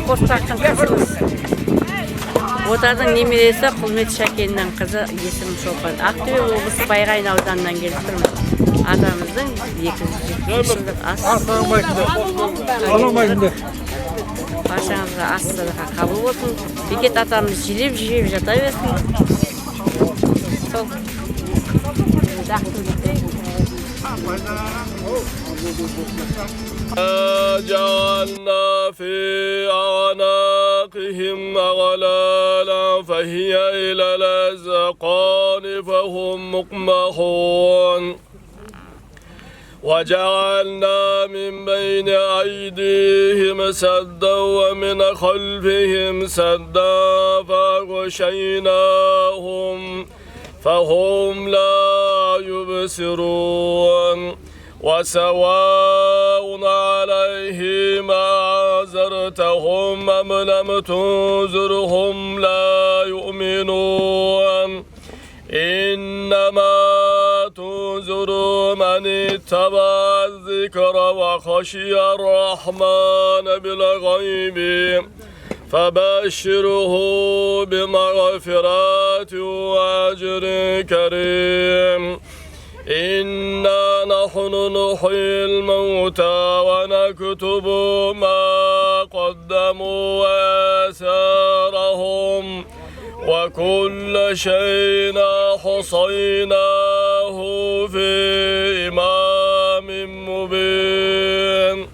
Қоспақтың қызымыз. Отардың немересі Құлмет Шәкеннің қызы, есімі Шолпан. Ақтөбе облысы Байғайын ауданынан келіп тұрмыз. Атамыздың 270 жылдық ас. Баршаңызға ас садақа қабыл болсын. Бекет атамыз жеп жата берсін. Сол. جعلنا في أعناقهم أغلالا فهي إلى الأذقان فهم مقمحون وجعلنا من بين أيديهم سدا ومن خلفهم سدا فغشيناهم فهم لا يبصرون وسواء عليهم أنذرتهم أم لم تنذرهم لا يؤمنون إنما تنذر من اتبع الذكر وخشي الرحمن بالغيب فبشره بمغفرة وأجر كريم إنا نحن نحيي الموتى ونكتب ما قدموا وآثارهم وكل شيء حصيناه في إمام مبين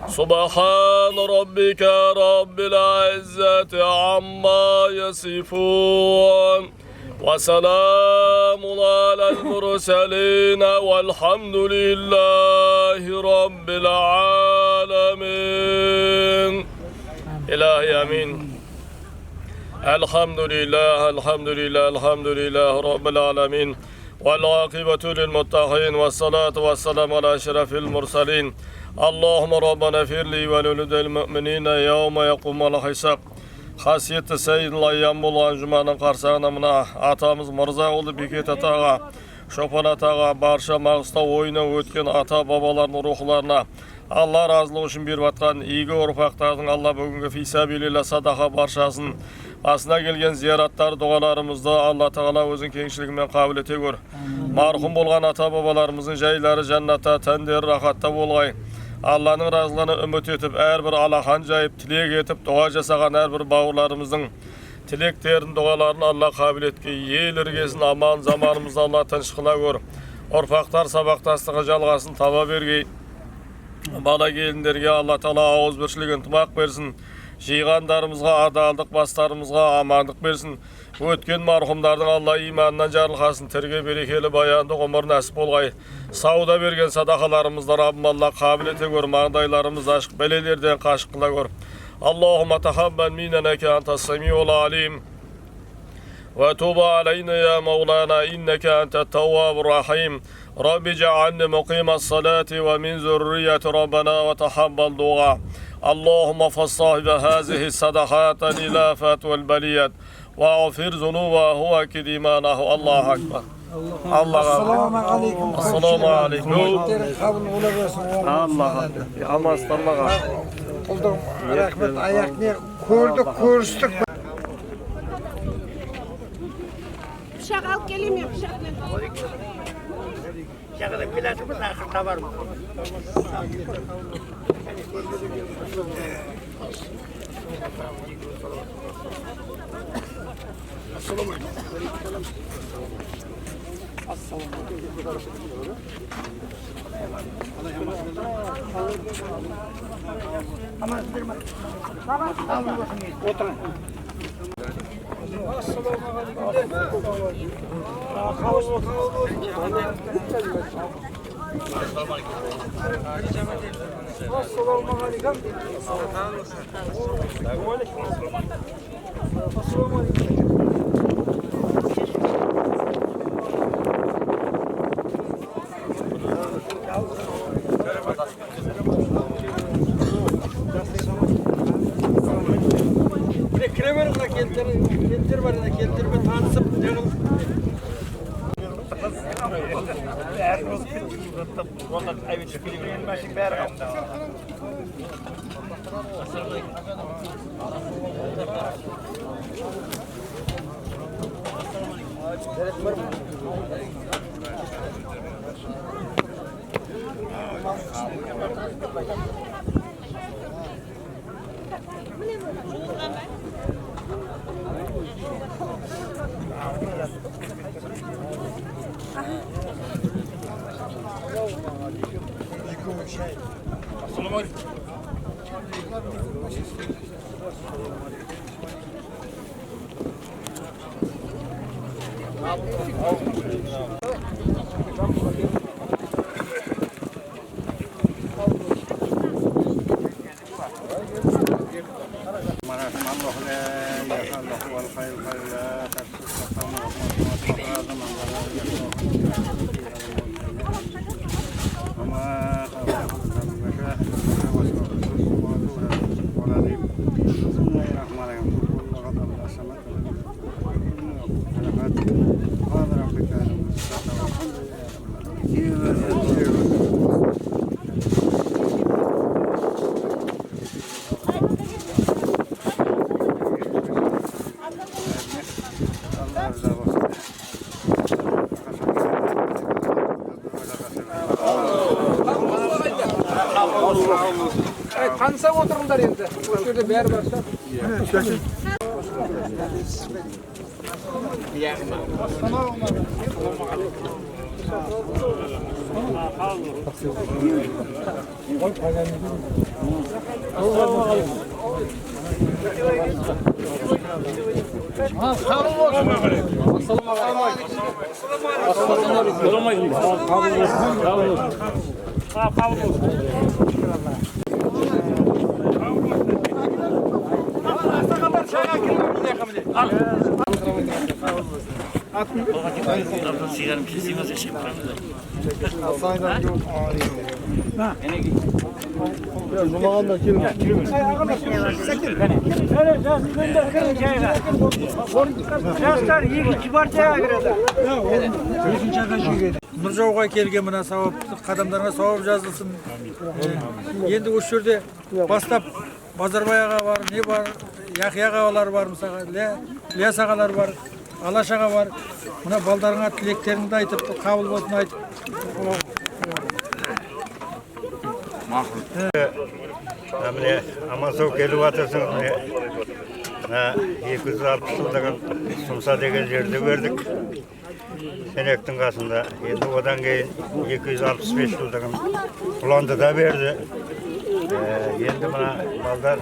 سبحان ربك رب العزة عما يصفون وسلام على المرسلين والحمد لله رب العالمين إلهي آمين الحمد لله رب العالمين والعاقبة للمتقين والصلاة والسلام على أشرف المرسلين اللهم ربنا اغفر لي ولولد المؤمنين يوم يقوم الحساب Қасиетті Сейділ Айям болған жұманың қарсаңына мына атамыз Мырзағұлы Бекет атаға, Шопан атаға, барша Маңғыстау ойына өткен ата бабалардың рухларына Алла разылығы үшін беріп атқан игі ұрпақтардың Алла бүгінгі фисабилилла садақа баршасын асына келген зияраттар дұғаларымызды Алла тағала өзің кеңшілігімен қабыл ете көр. Марқұм болған ата бабаларымыздың жайлары жәннатта, тәндері рахатта болғай. Алланың разылығына үміт етіп, әрбір алақан жайып, тілек етіп, дұға жасаған әрбір бауырларымыздың тілектерін, дұғаларын Алла қабыл етке. Ел іргесін аман заманымызды Алла тыныш қыла көр. Ұрпақтар сабақтастығы жалғасын таба бергей. Бала келіндерге Алла тағала ауызбіршілік ынтымақ берсін. Жиғандарымызға адалдық, бастарымызға амандық берсін. Өткен марқұмдардың Алла иманынан жарылғасын, тірге берекелі баянды ғұмыр нәсіп болғай. Сауда берген садақаларымызды Раббым Алла қабыл ете көр, маңдайларымыз ашық бәлелерден қашық қыла көр. Аллахумма тахаббал минна иннaka антас самиул алим. Ва туба алейна я маулана иннака антат таувабур рахим. Рабби джа'ални муқимас салати ва мин зуррияти раббана ва тахаббал ду'a. اللهم فصاحب هذه الصدقات الإلافات والبليات واغفر ذنوبه وكدمانه الله أكبر السلام عليكم السلام عليكم الله الله استرلغا قلدم رحمت ayakni ko'rdik ko'rishdik Bıçak alıp geleyim ya bıçakla. Bıçakla pilatımız akırda var mı? Oturun. Keltir var ya, keltirme tanısıp yanım. Her roz vallahi ayıp çıkıyor. Benim başım berrak. Tanısam oturumlar endi. Şurada bir yer varsa. Nurjauga kelген мына сауаптық қадамдарына сауап жазылсын. Енді осы жерде бастап Базарбай аға бар, не бар, Яхия ағалар бар, мысалға, Ілияс ағалар бар, Алаш аға бар. Мына балдарыңа тілектеріңді айтып, қабыл болсын айтып. Міне Амансау келіп жатырсың. 260 жылдығын Сұмса деген жерде көрдік. Сенектің қасында. Енді одан кейін 265 жылдығын Құландыда берді. Енді мына балдар,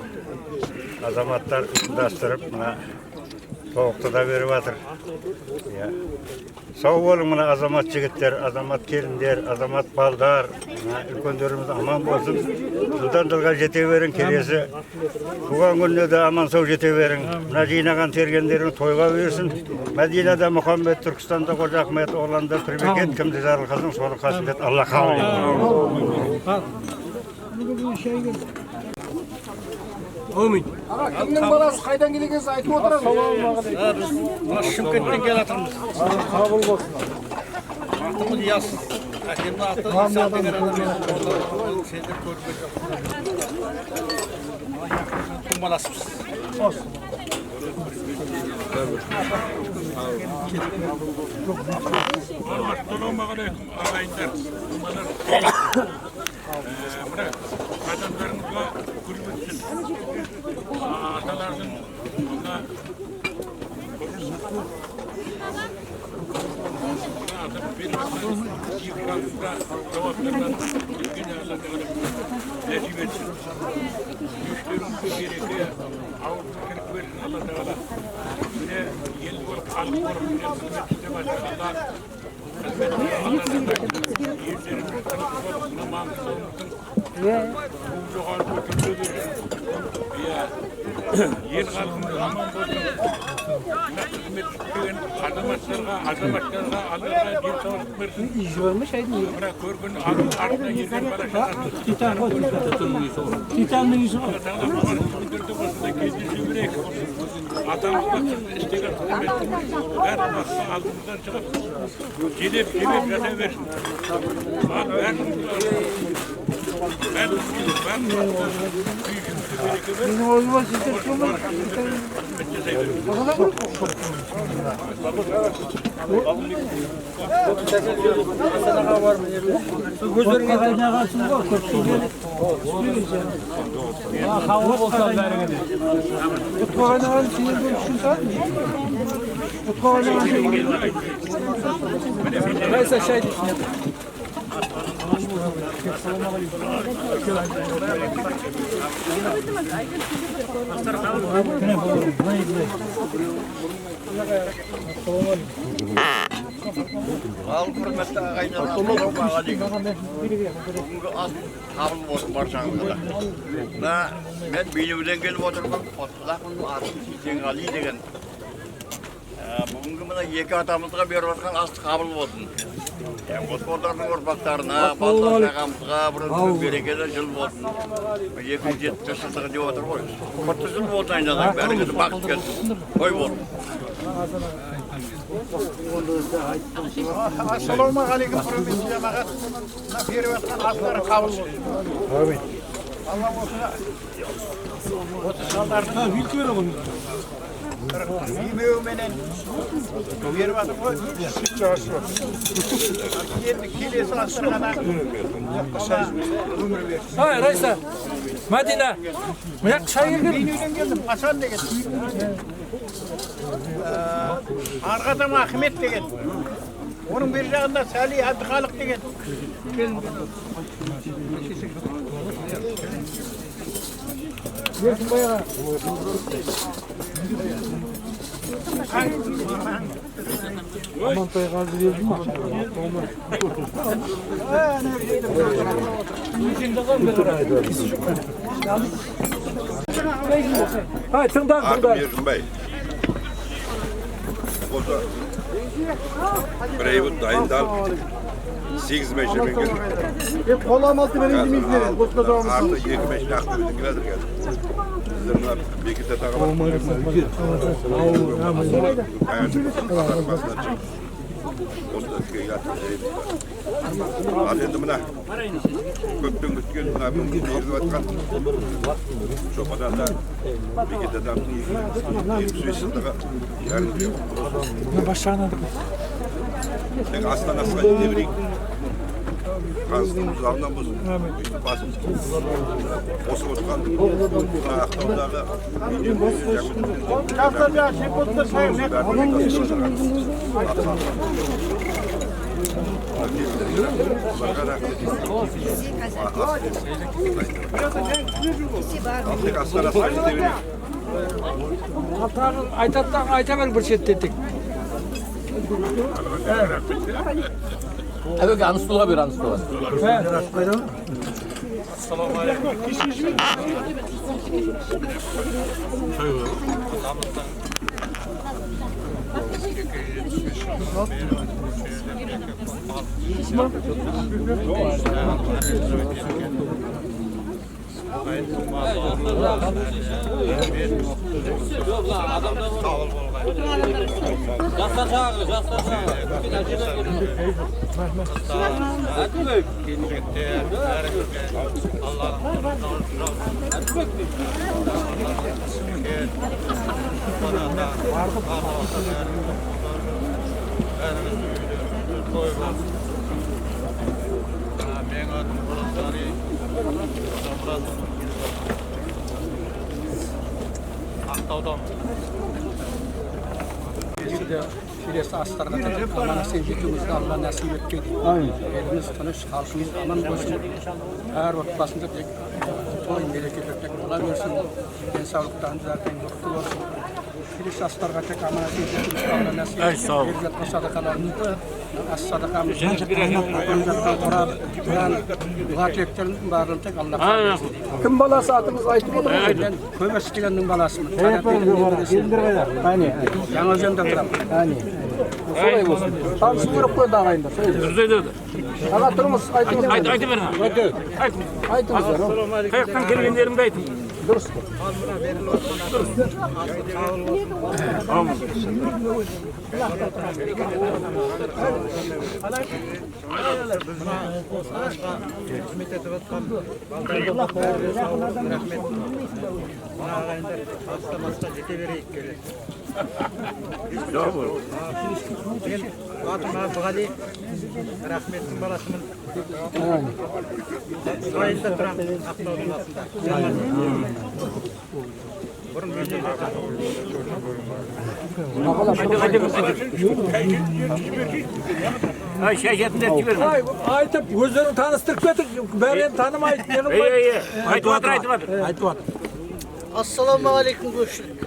азаматтар ұйымдастырып, мына Тоғықтыда беріп жатыр. Сау болың мына азамат жігіттер, азамат келіндер, азамат балдар, үлкендеріміз аман болсын. Жылдан жылға жете берің, келесі туған күніне де аман сау жете берің. Мына жинаған тергендерің тойға берсін. Мәдинада Мұхаммед, Түркістанда Қожа Ахмет, Оғланда Түрбекет, кімді жарылқасын, соны қасымет Алла қабыл етсін. Amin. Kimning balasi qaydan kelgansiz aytib o'tiramiz. Biz Shimkentdan kelatirmiz. Qabul bo'lsin. Vaqtimiz yoz. Akimni ati Iso degan odam seni ko'rib. Kim balasimiz? Assalomu alaykum ağaylar. Adamlarımızla gurbetsin. Atalarının ona adam bir yıkrantıda cevaplarından ilgin Allah'ın necip etsin. Güçlerimizi gerekiyor. Avrupa kırık versin Allah Teala. Yine yeni olup alıp olup yine hizmetçide başlar Allah. Allah'ın da yüzlerimizi tanıtıp olup buna mamlıklarımızın Joğal götürdüğü yer halkımız aman bolsun. Hizmet ettiğin azamatlarga Allah'a dil sağlık versin. İş vermiş aydın. Bırak körgün ardına yerden balaşalar. Titanın işi var. Atamızda isteğe hizmetimiz her nasıl aldığımızdan çıkıp gelip yata versin. Versin. Neyse şey düşünelim. Al hürmetli ağaylar. Assalamu aleykum. Бүгінгі ас қабыл болсын баршаңызға. Мына мен Бейнеуден келіп отырмын. Қосқызақпын аты Сейтенғали деген. Бүгінгі мына екі атамызға беріп жатқан ас қабыл болсын. Осы қолдардың ұрпақтарына, балдар ағамызға бір берекелі жыл болсын. 275 жылдығы деп отыр ғой. 40 жыл болсын айнадан бәріңізді бақыт келсін. Той болсын. Assalomu alaykum hurmatli jamoat. Berib atgan aslari qabul bo'lsin. Amin. Alloh o'sha 30 yillarni yil ko'raman. Yemeği menen berib atib qo'y. Endi kelesi asrgana ömür bersin. Hay Raysa. Madina. Bu yoq shayirga Beyni'den geldim. Qachon degan. Arqadam Ahmet degan. Onun bir жағында Сали Әбдіхалық деген. Берсін баяға. Амантай қазы берді ма? Hay tыңдан. Бердімбай. Осы бір ай болды дайындалып 8 мәшемен келдік. Қолам алты берен демейсіздер. Босқа жауымыз. Арты 2 мәшін ақтөбеден келедір қазір. Біздер мына бекетте тағы бар. Осында тіге жатыр. Ал енді мына көптен күткен мына мүмкін беріліп жатқан Шопадарда бекет адамның 25 жылдығы järgmine Başlandı. Astanasına gidebildik. Fransız'ın uzağından bozuldu. Basın. Osmanlı'dan Aktağ'dağı Astanasına gidebildik. Ayta ver bir şey dedik. Evet, Anadolu'ya bir Anadolu'ya. Assalamu alaikum. Şiresi astarına kadar amana sevgilimizi Allah nasip etti. Elimiz tanış, halkımız aman olsun. Her vakit basında tek toy bereket etmek olabilirsin. En sağlıktan zaten yoktu olsun. Şiresi astarına tek amana sevgilimizi Allah nasip etti. Elbette sadakalarını as-sadakamız muhakkeklerin bağırın tek Allah kabul etsin. Kim balası atınız aytıp olur mu? Ben Kömeskili'nin balasıyım. Yanı özümde duram. Solay olsun. Tam sınırıp koydu ağayında. Ağa turumuz aytınız. Aytı verin. Aytınız. Kayaktan gelgenlerimde aytın. Al mına verilip atkan астық қабыл болсын. Мына ағашқа қызмет етіп жатқан балдарымызға бәріне сау болсын, рахмет. Мына ағайындар басқа жете берейік келесі. Мен атым Абдығали, рахметтің баласымын. Сұрайында тұрамын, Ақтаудың басында. Бұрын айтып, өздерін таныстырып кетіп, бәрін танымайды. Айтып отыр. Ассаламағалейкум көпшілік.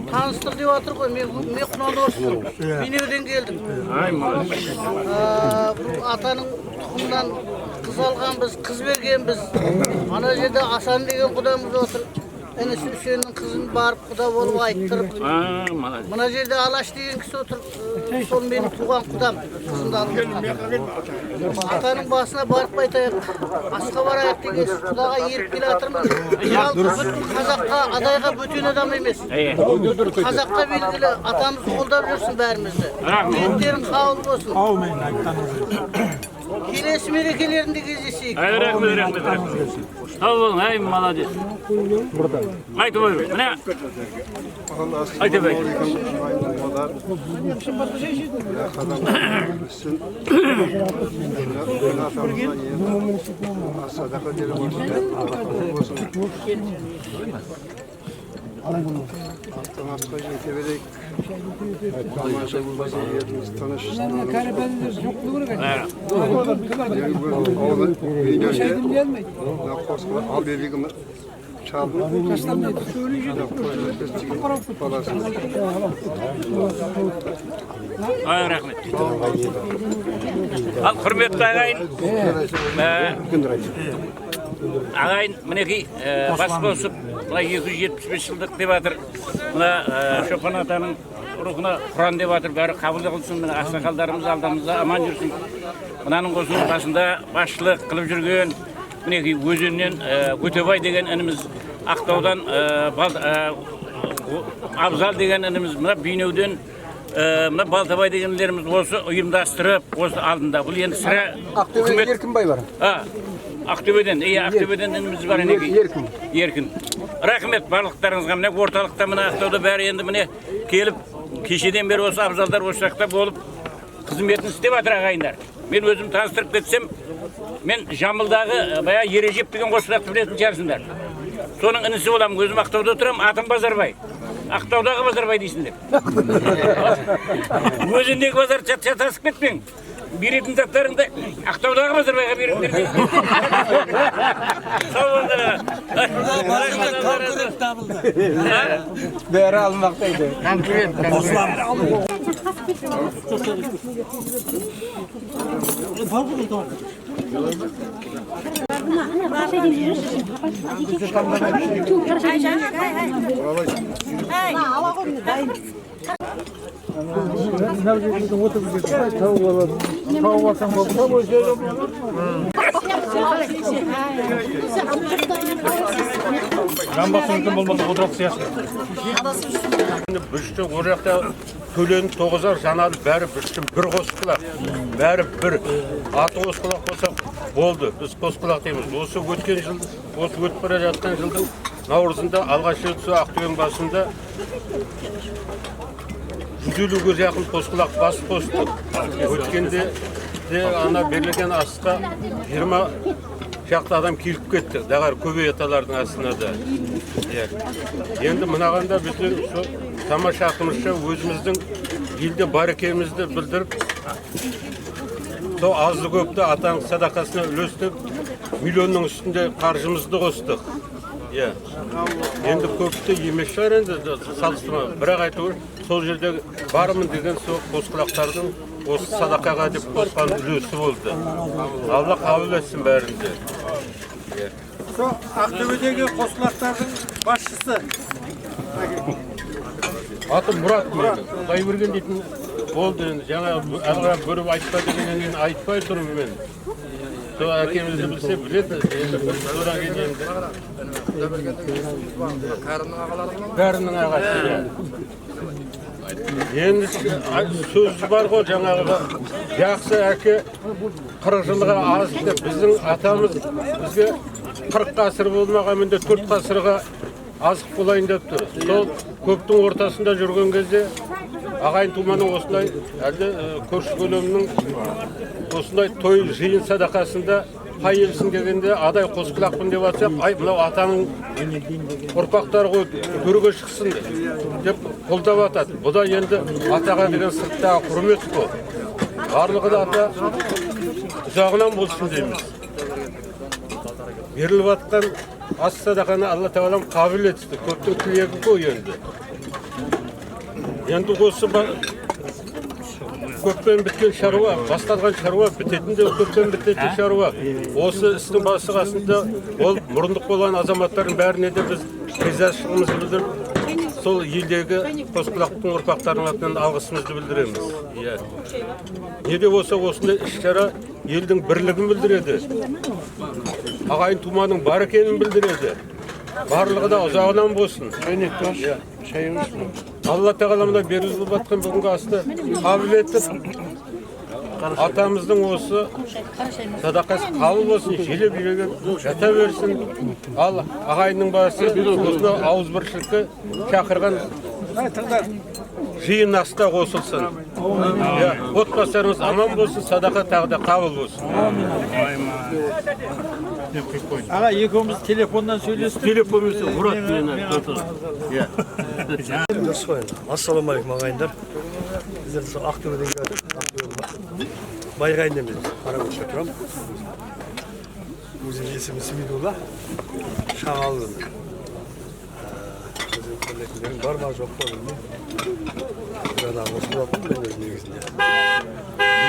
Таныстыр деп жатыр ғой, мен Құнан Орысым, Бейнеуден келдім. Бұл атаның тұқымынан қыз алғанбыз, қыз бергенбіз. Ана жерде Асан деген құдамыз отыр. Інісі Үсеннің қызын барып құда болып айттырып. Мына жерде Алаш деген кісі отыр. Сол менің туған құдам, қызымды алып. Атаның басына барып айтайық, асқа барайық деген құдаға еріп келе жатырмын. Жалпы бүтін қазаққа, адайға бөтен адам емес. Қазаққа белгілі, атамыз қолдап жүрсін бәрімізді. Ниеттерің қабыл болсын. Келесі мерекелерінде кездесейік. Рахмет. Sağ olun, hey молодец. Haydi buyurun. Ne? Haydi bey. Автоматқа жете берейік. Тамаша болмаса еріміз танышсын. Ал бербегім шалдым. Рахмет. Ал құрметті ағайын. Ағайын, мінекей бас қосып, 275 жылдық деп жатыр. Мына Шопан атаның рухына Құран деп жатыр, бәрі қабыл қылсын. Мына ақсақалдарымыз алдымызда аман жүрсін. Мынаның қосының басында басшылық қылып жүрген, мінекей өзеннен Өтебай деген ініміз, Ақтаудан Абзал деген ініміз, мына Бейнеуден мына Балтабай дегендеріміз осы ұйымдастырып, осы алдында. Бұл енді сірә Ақтөбеден Еркінбай бар. Ақтөбеден, Ақтөбеден ініміз бар енеге. Еркін. Рахмет барлықтарыңызға. Міне орталықта, міне Ақтауда бәрі енді міне келіп, кешеден бері осы абзалдар осы жақта болып қызметін істеп жатыр ағайындар. Мен өзім таныстырып кетсем, мен Жамбылдағы бая Ережеп деген қосырақты білетін шығарсыңдар. Соның інісі боламын, өзім Ақтауда отырам, атым Базарбай. Ақтаудағы Базарбай дейсіңдер. Өзіндегі базар чатасып кетпең. Беретін заттарыңды Ақтаудағы Базарбайға беріңдер. Сау болыңдар. Бәрі алынбақтайды. Бүштің ол жақта төленіп тоғызар жанады, бәрі бүштің бір қосқылақ, бәрі бір аты қосқылақ қосақ болды. Біз қосқылақ дейміз. Осы өткен жыл, осы өтіп бара жатқан жылдың наурызында алғаш рет Ақтөбенің басында 150-ге жақын қосқылақ бас қостық. Өткенде ана берілген асқа 20 шақты адам келіп кетті, дағар көбейталардың астына да. Енді мынағанда біздің тамаша ақымызша өзіміздің елде бар екенімізді білдіріп, сол азды көпті атаның садақасына үлестіп, миллионның үстінде қаржымызды қостық. Енді көпті емес шығар енді салыстырма, бірақ айтуы сол жерде бармын деген сол қосқылақтардың осы садақаға деп қосқан үлесі болды. Алла қабыл етсін бәрінде. Ақтөбедегі қосқылақтардың басшысы. Атым Мұрат мен, Құдайберген дейтін болды енді. Жаңа әлгі бөріп айтпа дегеннен айтпай тұрмын мен. Şu akemizi bilse biledi. Buradan gelgende. Karının ağası. Endi söz var go жаңагы жақсы әке 40 жылға аз деп біздің атамыз бізге 40 ғасыр болмағанмен 4 ғасырға азық болайын деп тұр. Сол көптің ортасында жүрген кезде ағайын туманың осындай әлде көрші көлемнің осындай той жиын садақасында қай елсің дегенде адай қосқылақпын деп атсақ, ай мынау атаның ұрпақтары ғой төрге шықсын деп қолдап атады. Бұл да енді атаға деген сырттағы құрмет қой. Барлығы да ата ұзағынан болсын дейміз. Беріліп атқан ас садақаны Алла Тағалам қабыл етсін. Көптің тілегі қой енді. Енді осы көппен біткен шаруа, басталған шаруа бітетін де көппен бітетін шаруа. Осы істің басы қасында ол мұрындық болған азаматтардың бәріне де біз ризашылығымызды білдіріп, сол елдегі Қосқұлақтың ұрпақтарының атынан алғысымызды білдіреміз. Неде болса осындай іс-шара елдің бірлігін білдіреді. Ағайын туманың бар екенін білдіреді. Барлығы да ұзағынан болсын. Алла Тағаламда беріліп жатқан бүгінгі асты қабыл етіп, атамыздың осы садақасы қабыл болсын, желе-береге жата берсін. Ал ағайынның басы осыны ауызбіршілікке шақырған жиын аста қосылсын. Отбасыларымыз аман болсын, садақа тағы да қабыл болсын. Аға, екеуміз телефоннан сөйлестік. Телефонымызды Мұрат мені Ассаламалейкум ағайындар. Біздер сол Ақтөбеден келдік. Байғайын біз Қаракөкші тұрам. Өзім есімі Смидулла. Шағалдым. Өзім көрнекілерім бар ма жоқ па білмеймін. Жаңа осы болатын мен өз негізінде.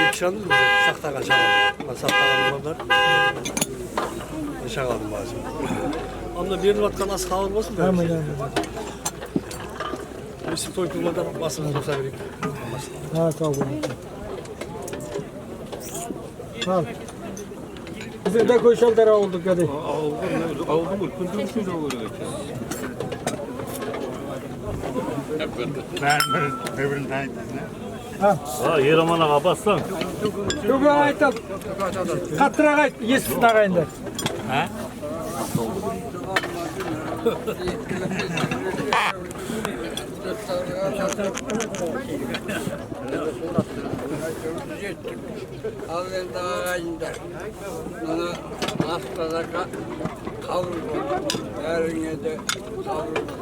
Екі шанды біздер сақтаған шағалдым. Сақтаған болғандар. Шағалдым базым. Онда беріліп атқан ас қабыл болсын. Өсіп той туғанда басымыз қоса берейік. Sağ olun. Sağ ol. Bize de koşallara olduk hadi. Aldım mı? Kündürmüşüyle olur. Ben birbirinden Ha, Yer amana bassan. yok aytal. Katıra kayıt, yesin ağayınlar. Ha? Alenda ağayında. Bana hastalaka kavruldu. Yarına da kavruldu.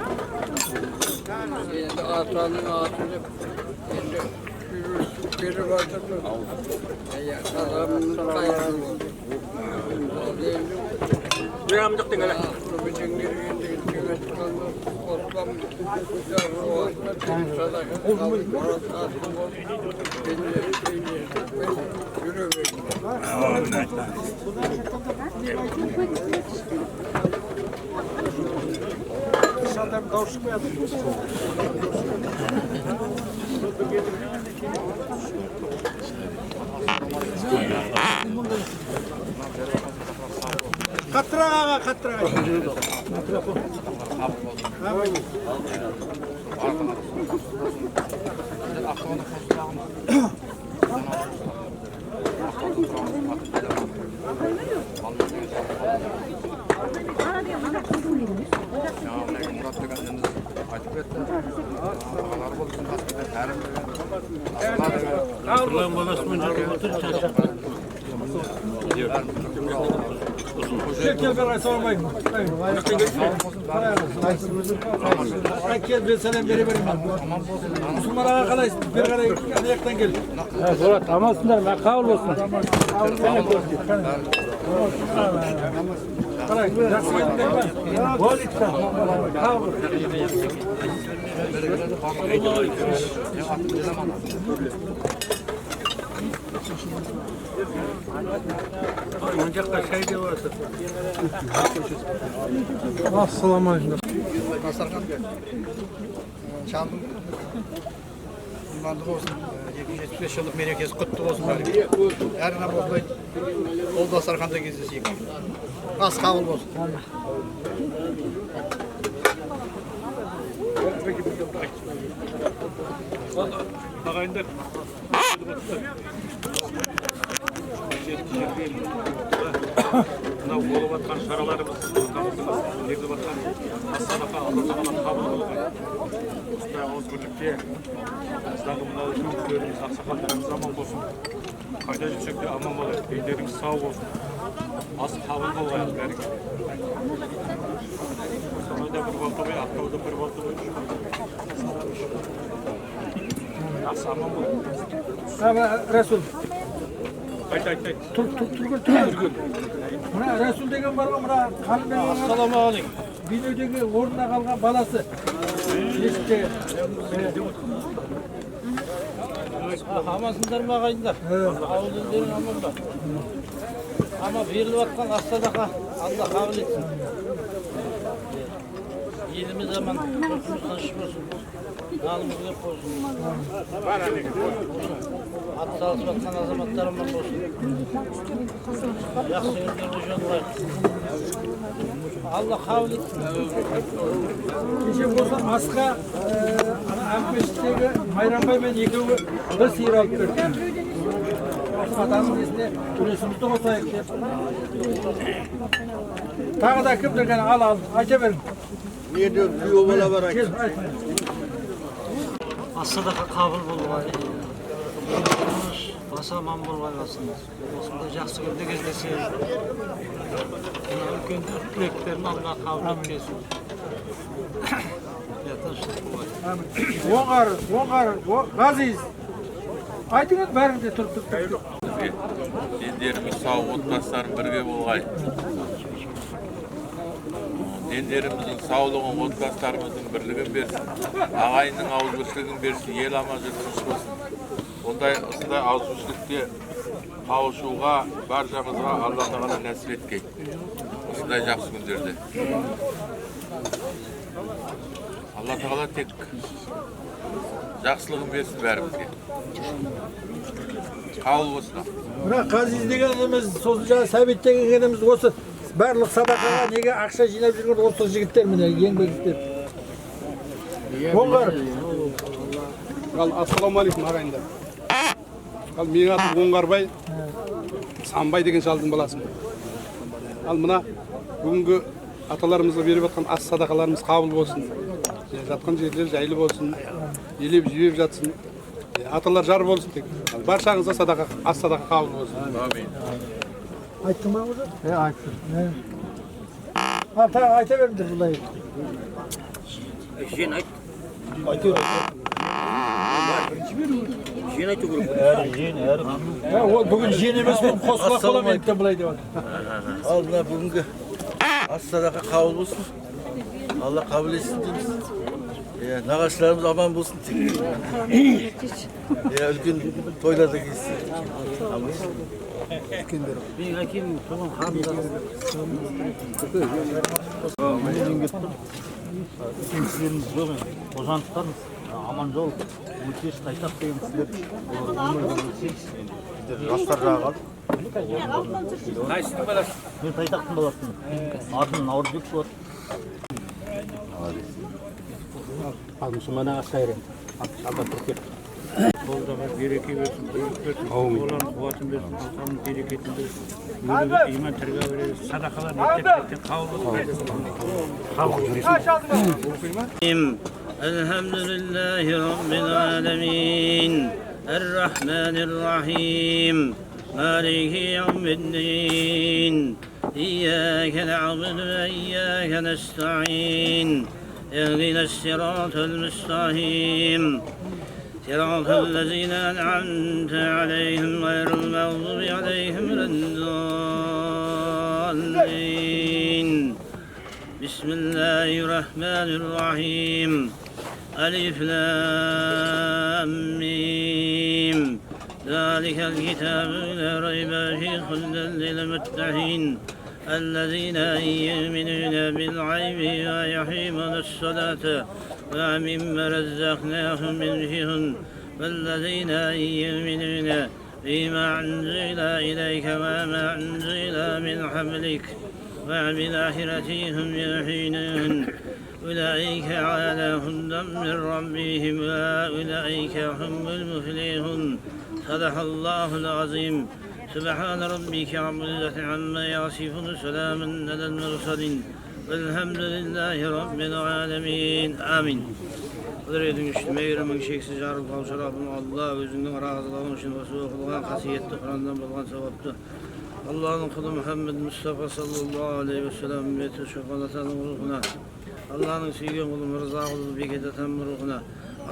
Şimdi atanın atını şimdi biri vardı. Ya adamın kayarlı oldu. Duyamdık dengele. Bütün girgindi hükümet kaldı. Osman Yarıvası'na sadaka kavruldu. Şimdi yürü verdim. Zaten kavuşmayalım. Katıra ağa, katıra. Gel ben sormayın. Gel ben selam vereyim. Müslüman ağa kalay bir kere ayaktan gel. Murat amasınlar ben kavul olsun. Kalay. Bol içten. Kavul. Oyuncaklar şey de vardı. Assalamu alaikum. Kurbanlık olsun. 275 yıllık merakesi kutlu olsun. Her ne oldu? Oldu Sarkan'da gezisi. Az kabul olsun. Ağayınlar. Mına olup atkan şaralarımız, yerdi batkan hastalığa Allah'tan kabul olsun. Ustayağımız gücükte, bizden mına görümüz, aksakallarımız aman olsun. Kayda yüksek de aman olur, beylerimiz sağ olsun. Az kabul olayız belki. Sana da bir balta boy, aklığı da bir balta boy. Nasıl aman olur? Ama Resul. Haydi. Turgul. Buna Resul degen var mı? Buna kalın degen var. Assalamu aleykum. Binödeki orunda kalgan balası. Eşitте. Hamasınlar mı ağayınlar? Ağızınların amanda. Ama verilip atkan as-sadaka Allah kabul etsin. Yediğimiz zaman sözümüz taşışmasın. Nalımız yok olsun. At sağlısı batkan azamatlarımız olsun. Yaksı öldürü ucunlar. Allah kabul etsin. Kişi bolsa aska Akmeş'teki Mayranbay ben ekevi bir sıyır alıp verdim. Adamın esine üresimizde olsaydık hep. Tağı da kim derken al ayça verin. Niye diyor? Bir ovala var. Gel ayça. As-sadaka kabul bolğay. Basaman bolğay basınız. Osunda жақсы күнде кездесейік. Үлкен тілектерін Алла kabul etsin. Оңғар, ғазиз. Айтыңыз бәрін де тұрып. Денlerimiz sağ otbasların birge bolğay. Denlerimizin sağlığın otbaslarımızın birligin bersin. Ağayının ağızbirçiliğin bersin. Yel amacı tutuşmasın. Onday ağızbirçilikte kavuşuğa, barcamızga Allah Teala nasip etkey. Osunday жақсы günlerde. Allah Teala tek жақсылығын bersin bärimizge. Kabul olsun. Mına ғазиз дегенimiz, созылжа сәбит дегенimiz осы барлық садақаға неге ақша жинап жүрген осы жігіттер міне еңбектер. Оңғар. Assalamu aleykum ağayınlar. Al менің атым Оңғарбай. Самбай деген шалдың баласымын. Ал мына бүгінгі аталарымызға беріп жатқан ас садақаларымыз қабыл болсын. Жатқан жерлер жайлы болсын. Елеп жібеп жатсын. Аталар жар болсын тек. Баршаңызға ас садақа қабыл болсын. Amin. Ayttın mı hocam? Ayttım. Ha tamam ayta verimdir bulayı. Жен айт. Жен айту керек. Ya o bugün jenimiz bu kosmak falan etti bulayı diyor. Allah bugünkü as sadaka kabul olsun. Allah kabul etsin deyimiz. Nağaçlarımız aman bulsun. Ülkün toylarda gitsin. Ben hakim tamam hamda. İkinçilerimiz yok. Ozanlıktan aman jol. Müthiş taytap деген кісілер біздер жастар жағы қалды. Қайсының баласы? Мен тайтақтың баласымын. Атым Наурызбек болады. Al Müslüman ağa sayırım. Allah Türkiye. Boldağa bereke versin, büyük versin. Olan kuvvetin versin, Allah'ın bereketini versin. Yürüyüp iman terbiye veririz. Sadakalar niyetler kabul olsun. Elhamdülillahi Rabbil alemin. Errahmanirrahim. Maliki yevmiddin. İyyâke na'budu ve iyyâke nesta'in. اهدنا الصراط المستقيم صراط الذين أنعمت عليهم غير المغضوب عليهم ولا الضالين بسم الله الرحمن الرحيم ألف لام ميم ذلك الكتاب لا ريب فيه هدى للمتقين الذين يؤمنون بالغيب ويقيمون الصلاة ومما رزقناهم ينفقون والذين يؤمنون بما أنزل إليك وما أنزل من قبلك وبالآخرة هم يوقنون أولئك على هدى من ربهم وأولئك هم المفلحون صدق الله العظيم سبحان ربك رب العزة عما يصفون سلام على المرسلين والحمد لله رب العالمين آمين. Kudretin üstü meyremin şeksiz yarım kavuşu Rabbim Allah özünden razılığın için Resulü kılgan kasiyetli Kur'an'dan bulgan sevaptı. Allah'ın kulu Muhammed Mustafa sallallahu aleyhi ve sellem ümmeti şokonatanın ruhuna, Allah'ın suygen kulu Mırza kulu Beketaten ruhuna,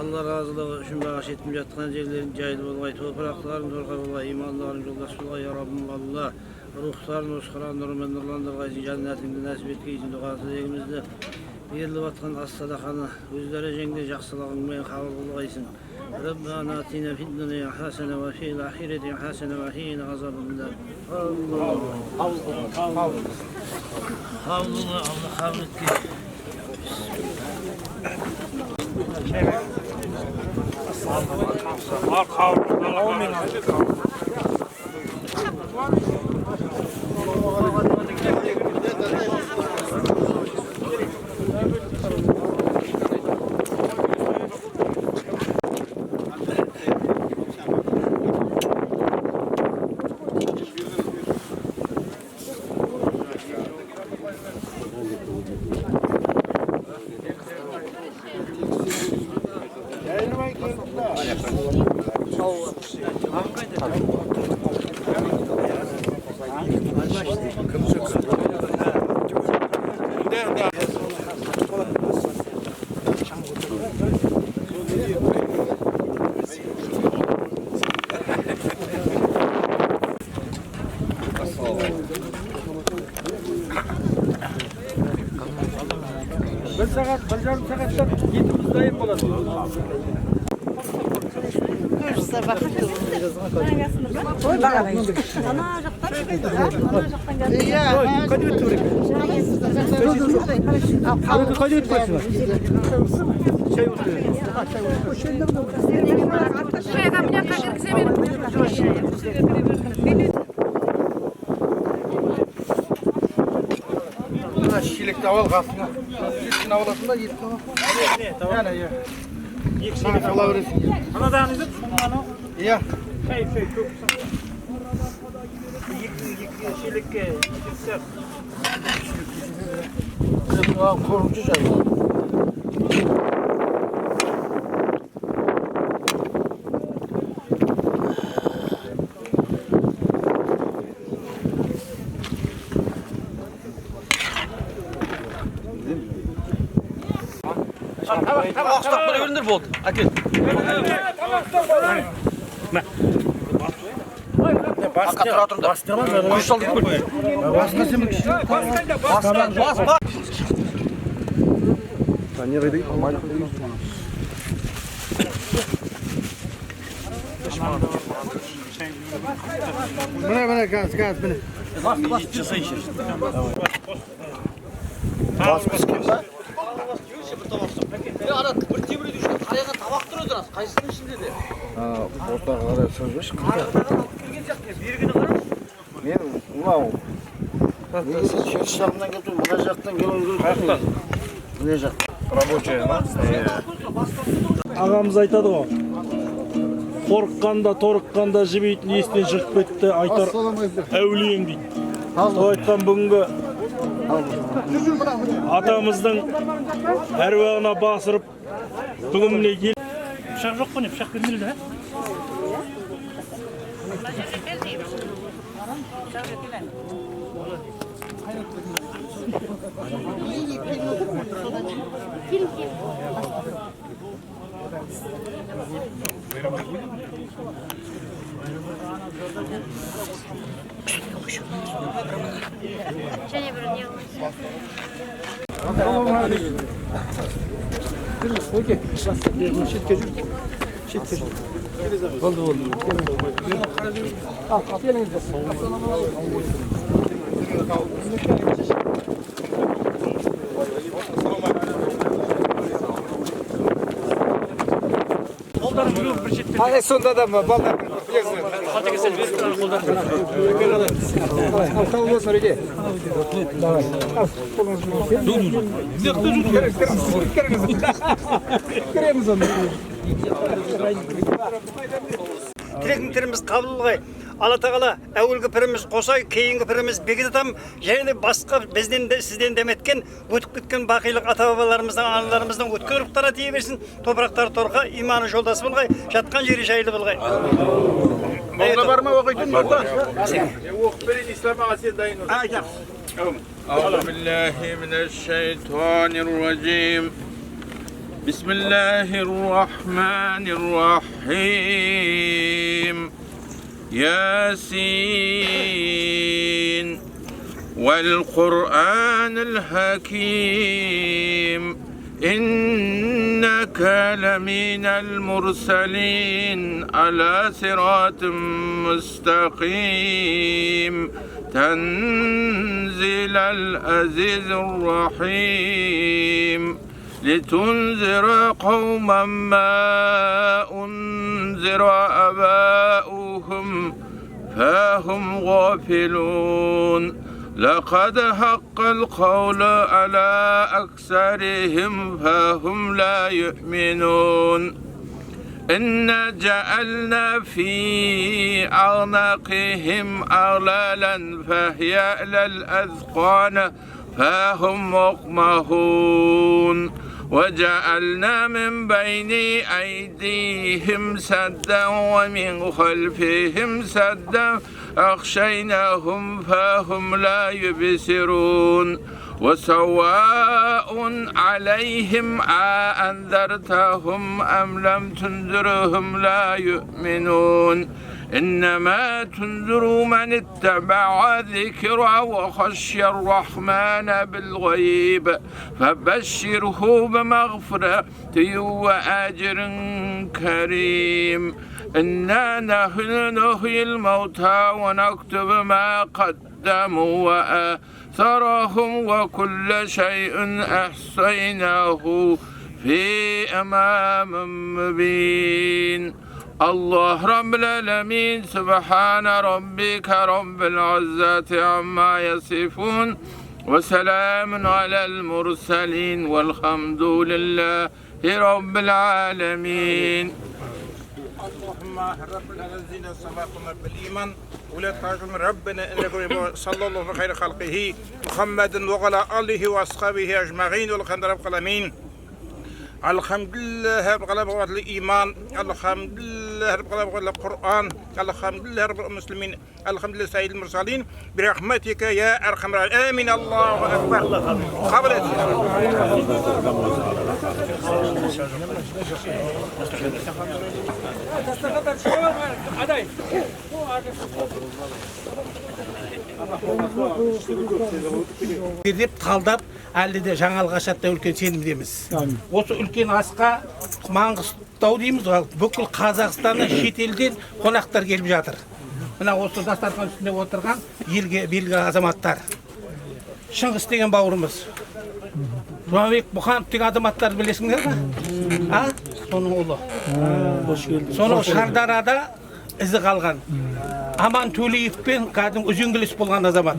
Allah razılığı için bağış etmiş yatkan yerlerin cahil olgay, toprakların torkar olgay, imanların yoldaş olgay ya Rabbim Allah, ruhların oskuran nurmen nurlandırgay, cennetinde nasip etkiysin duası egimizde. Yerli vatkan az sadakanı, özlere jengde jaksılığın kabul kılgaysın. Rabbana atina fid dunya hasene ve fil ahireti hasene ve qina azabından. Havlunu Allah kabul et ki. Bir saat, bir yarım saattan yetimiz dayım болады. Sabah. Oy bana. Ana jaqtan çıkıyor. Ana jaqtan geldi. Ya, hadi otur. Hadi otur. Şey oturuyor. Şuraya bir dakika girse benim. Şişilikte aval kalsın. Şişin avalasında yetti. Yani ya. Yekşilik alabilirsin. Anadağınızı tutmanı. Ya. Şey çok güzel. Yekşilik yüksek. Korkucu canlı. Tamam, böyle görünür bu oldu. Hadi. Bastırma mı? Kuşaldık mı? Başkası mı kişi? Bas. Nereye değil? Bana gaz bana. Bas. Çısa işi. Bas kim lan? Ya ara bir tebri düştü. Karaya tabak duruyordu az. Kaysının içinde de. Ha, orta karaya sözmüş. Bir günü var. Men ulan. Şu şahından getir, bulacaktan gel olur. Bulacak. Рабочая ма? Ағамыз айтады ғой. Қорыққанда, торыққанда жібейтін естен шығып кетті, айтар әулиең дейді. Сол айтқан бүгінгі атамыздың әруағына басырып, бүгін міне ел... Пышақ жоқ қой, пышақ бермелді, ә? Okey. Şirket Şirket. Oldu. Al, elinizde. Ай сонда да балдар білесің. Қабыл болсын Реке. Давай. Кіреміз оны. Тілегімтеріміз қабыл болғай. Алла тағала әуелгі піріміз Қосай, кейінгі піріміз Бекет атам, және басқа бізден де сізден деметкен өтіп кеткен бақилық ата-бабаларымыздың, аналарымыздың өткен ұрықтары тие берсін. Топырақтары торға, иманы жолдасы болғай, жатқан жері жайлы болғай. Молда бар ма оқитын молда? Оқып берейін ислам аға сен дайын ol. أعوذ بالله من الشيطان الرجيم بسم الله الرحمن الرحيم ياسين والقرآن الحكيم إنك لمن المرسلين على صراط مستقيم تنزيل العزيز الرحيم لتنذر قوما ما أنذر آباؤهم فهم غافلون لقد حق القول على أكثرهم فهم لا يؤمنون إنا جعلنا في أعناقهم أغلالا فهي إلى الأذقان فهم مقمحون وجعلنا من بين أيديهم سدا ومن خلفهم سدا أغشيناهم فهم لا يبصرون وسواء عليهم أأنذرتهم أم لم تنذرهم لا يؤمنون إنما تنذر من اتبع ذكر وخشي الرحمن بالغيب فبشره بمغفرة وأجر كريم إنا نحن نحيي الموتى ونكتب ما قدموا وآثارهم وكل شيء أحصيناه في إمام مبين الله رب العالمين سبحان ربك رب العزة عما يصفون وسلام على المرسلين والحمد لله رب العالمين اللهم رب الذين سبقنا بالإيمان ولا تعجل من ربنا إنك صلى الله على خير خلقه محمد وعلى آله وأصحابه أجمعين والحمد لله رب العالمين الحمد لله رب العالمين الإيمان الحمد لله رب العالمين القرآن الحمد لله رب المسلمين الحمد لله سيد المرسلين برحمتك يا أرحم الراحمين آمين الله أكبر قبلت деп талдап әлде де жаңалық ашатта үлкен сенімдеміз. Осы үлкен асқа Маңғыстау дейміз, бүкіл Қазақстаннан шетелден қонақтар келіп жатыр. Мына осы дастархан үстінде отырған елге белгілі азаматтар. Шыңғыс деген бауырымыз. Жұмабек Бұханов деген азаматтар білесіңдер ме? Соның ұлы. Соның Шардарада ізі қалған. Аман Төлеевпен кәдімгі үзеңгілес болған азамат.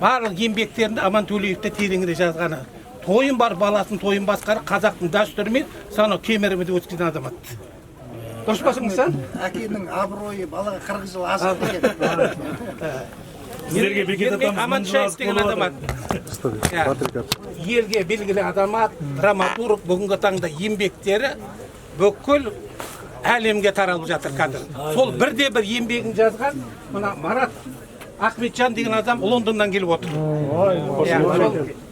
Барлық еңбектерінде Аман Төлеевті тереңіре жазғаны. Тойын бар, баласын тойын басқары қазақтың дәстүрімен саны кемерімді өткізген азамат. Дұрыс па сіңлісің? Әкенің абыройы балаға 40 жыл азат екен. Сіздерге Бекет атамыз Аман Шайып деген азамат. Елге белгілі азамат, драматург, бүгінгі таңда еңбектері бүкіл әлемге таралып жатыр қазір. Сол бірде-бір еңбегін жазған мына Марат Ахметжан деген адам Лондоннан келіп отыр.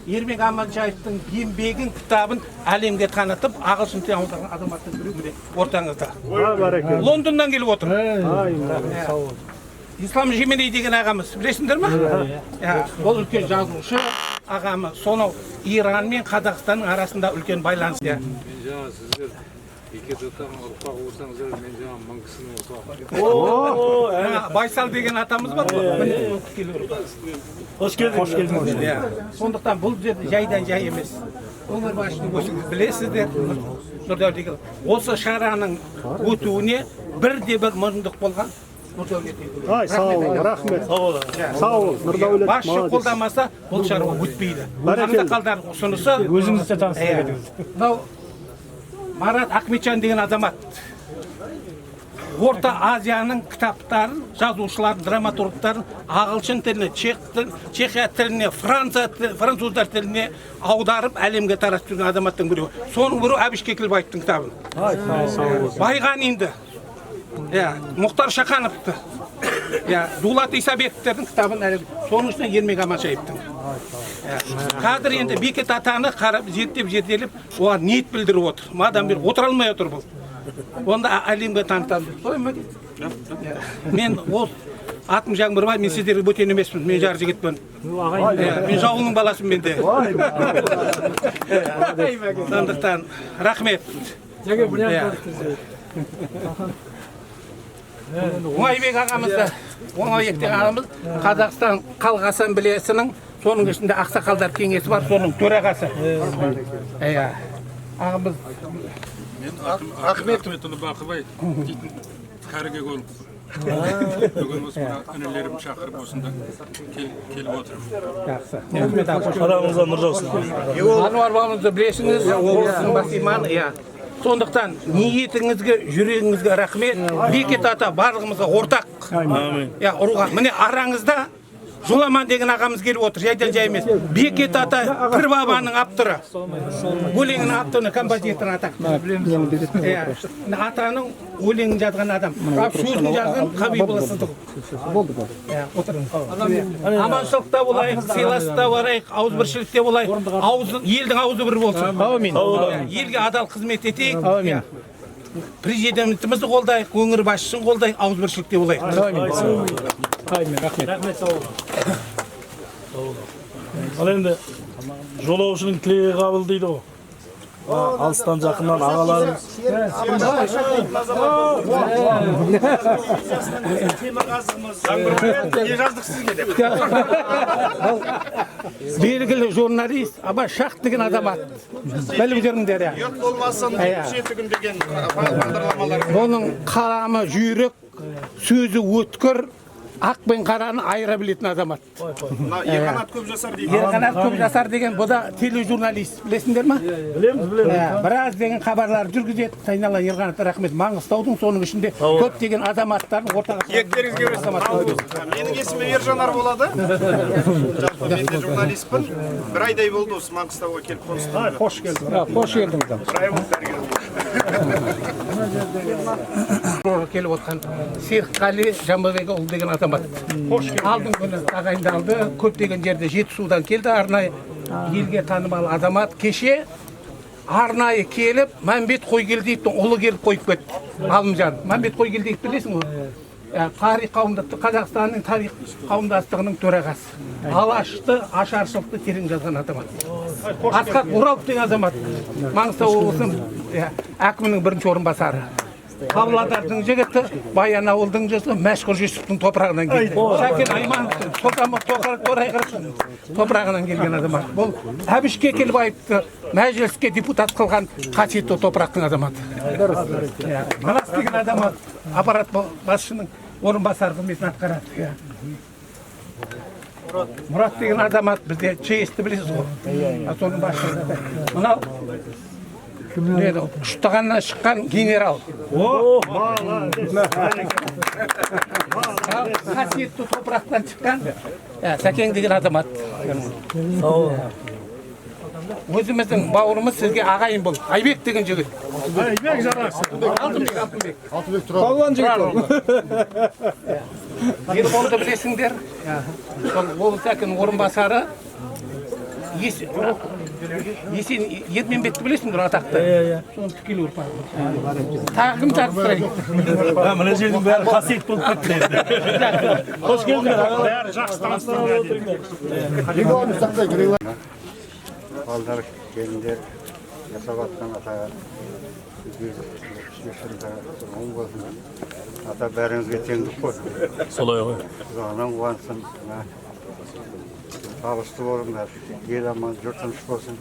Ермек Аманшаевтың еңбегін, кітабын әлемге танытып, ағылшын тілін аударған азаматтың біреу ортаңызда. Лондоннан келіп отыр. Ислам Жеменей деген ағамыз, білесіңдер ма? Ол үлкен жазушы ағамыз. Соны Иран мен Қазақстанның арасында үлкен байланыс. Сіздер Бекет атам ұрпақ болсаңыздар, мен жаңа мың кісінің ұрпағы. Байсал деген атамыз бар. Қош келдіңіз. Сондықтан бұл жайдан жай емес. өңір басшының өзіңіз білесіздер. Нұрдәулет, осы шараның өтуіне бірде-бір мұрындық болған Нұрдәулет. Сау бол, рахмет. Сау бол, Нұрдәулет. Басшы қолдамаса бұл шаруа өтпейді. Ақсақалдар ұсынысы өзіңізді таныстыра кетіңіз. Мынау Марат Ахметжан деген азамат Орта Азияның кітаптарын, жазушыларын, драматургтарын ағылшын тіліне, чехия тіліне, француздар тіліне аударып әлемге таратып жүрген азаматтың біреуі. Соның біреуі Әбіш Кекілбаевтың кітабын. Байғанинді, Мұхтар Шахановты, Дулат Исабековтердің кітабын соның үстіне Ермек Аманшаевтың. Қазір енді Бекет атаны қарап, зерттеп, оған ниет білдіріп отыр. Мадан бері отыра алмай отыр бұл. Онда әлемге танытамын. Солай ма? Мен атым Жаңбырбай, мен сіздерге бөтен емеспін. Мен жар жігітпін. Мен жауылның баласымын мен де. Сондықтан рахмет. Оңайбек ағамызды, Оңайбек ағамыз Қазақстан халық ассамблеясының соның ішінде ақсақалдар кеңесі бар, соның төрағасы. Ағамыз Ахметұлы Бақыбай дейтін кәріге болып. Бүгін осы інілерім шақырып осында келіп отырмын. Жақсы. Қараңызға нұр жаусын. Ануар бабамызды білесіңіз, облыстың бас иманы. Сондықтан ниетіңізге, жүрегіңізге рахмет. Бекет ата барлығымызға ортақ. Ұруға. Міне араңызда Жоламан деген ағамыз келіп отыр, жайдан жай емес. Бекет ата Пір бабаның авторы. Өлеңінің авторы, композитор атақты. Атаның өлеңін жазған адам. Сөзін жазған Қабиболла Сыздықов. Аманшылықта болайық, сыйластықта болайық, ауызбіршілікте болайық. Елдің аузы бір болсын. Елге адал қызмет етейік. Президентімізді қолдайық, өңір басшысын қолдайық, ауызбіршілікте болайық. Рахмет, сау бол. Ал енді жолаушының тілегі қабыл дейді ғой. Алыстан жақыннан ағаларымыз. Белгілі журналист, аба Шақ деген азамат. Біліп жүріңдер. Йот болмасын, жеті күн деген бағдарламалар. Оның қаламы жүйрік, сөзі өткір, ақ пен қараны айыра білетін азамат. Ерқанат көп жасар дейді. Ерқанат көп жасар деген, бұл да тележурналист. Білесіңдер ма? Білеміз. Біраз деген хабарлар жүргізеді. Сайнала Ерқанатқа рахмет. Маңғыстаудың соның ішінде көп деген азаматтардың ортаға Ектеріңізге өресін. Менің есімім Ержанар болады. Жалпы мен де журналистпін. Бір айдай болды осы Маңғыстауға келіп қоныстым. Қош келдің. Қош келіп отқан Серікқали Жамбылбекұлы деген азамат. Алдың күні тағайындалды, көптеген жерде Жетісудан келді, арнайы елге танымал азамат. Кеше арнайы келіп, Мәмбет Қойгелдиевтің ұлы келіп қойып кетті. Алымжан. Мәмбет Қойгелдиев білесің ғой? Тарих қауымдастығы, Қазақстанның тарих қауымдастығының төрағасы. Алашты, ашаршылықты терең жазған азамат. Асқат Оралов деген азамат. Маңғыстау облысының әкімінің бірінші орынбасары. Павлодардың жігіті, Баян ауылдың жігіті, Мәшһүр Жүсіптің топырағынан келген. Шәкен Аймановтың топырағынан келген азамат. Бұл Әбіш Кекілбаевты мәжіліске депутат қылған қасиетті топырақтың азаматы. Манас деген азамат, аппарат басшының орынбасары қызметін атқарады. Мұрат деген азамат, бізде ЧС-ті білесіз ғой. Соның басшысы. Мынау ұштағаннан шыққан генерал. Қасиетті топырақтан шыққан Сәкен деген азамат. Өзіміздің бауырымыз сізге ағайын бұл. Айбек деген жігіт. Айбек жарасы. Алтынбек. Палуан жігіт. Ерболды білесіңдер. Облыс әкімінің орынбасары. Ерменбекті білесіңдер атақты. Соны тікелей ұрпағы. Тағы кім тартыстырайық? Мына жердің бәрі қасиет болып кетті. Қош келдіңдер. Бәрі жақсы таныстырыңдар. Балдар, келіндер, жасап атқан атаға оң болсын. Ата бәріңізге теңдік қой. Солай ғой. Жағынан қуансын. Табысты болыңдар. Ел аман, жұрт тыныш болсын.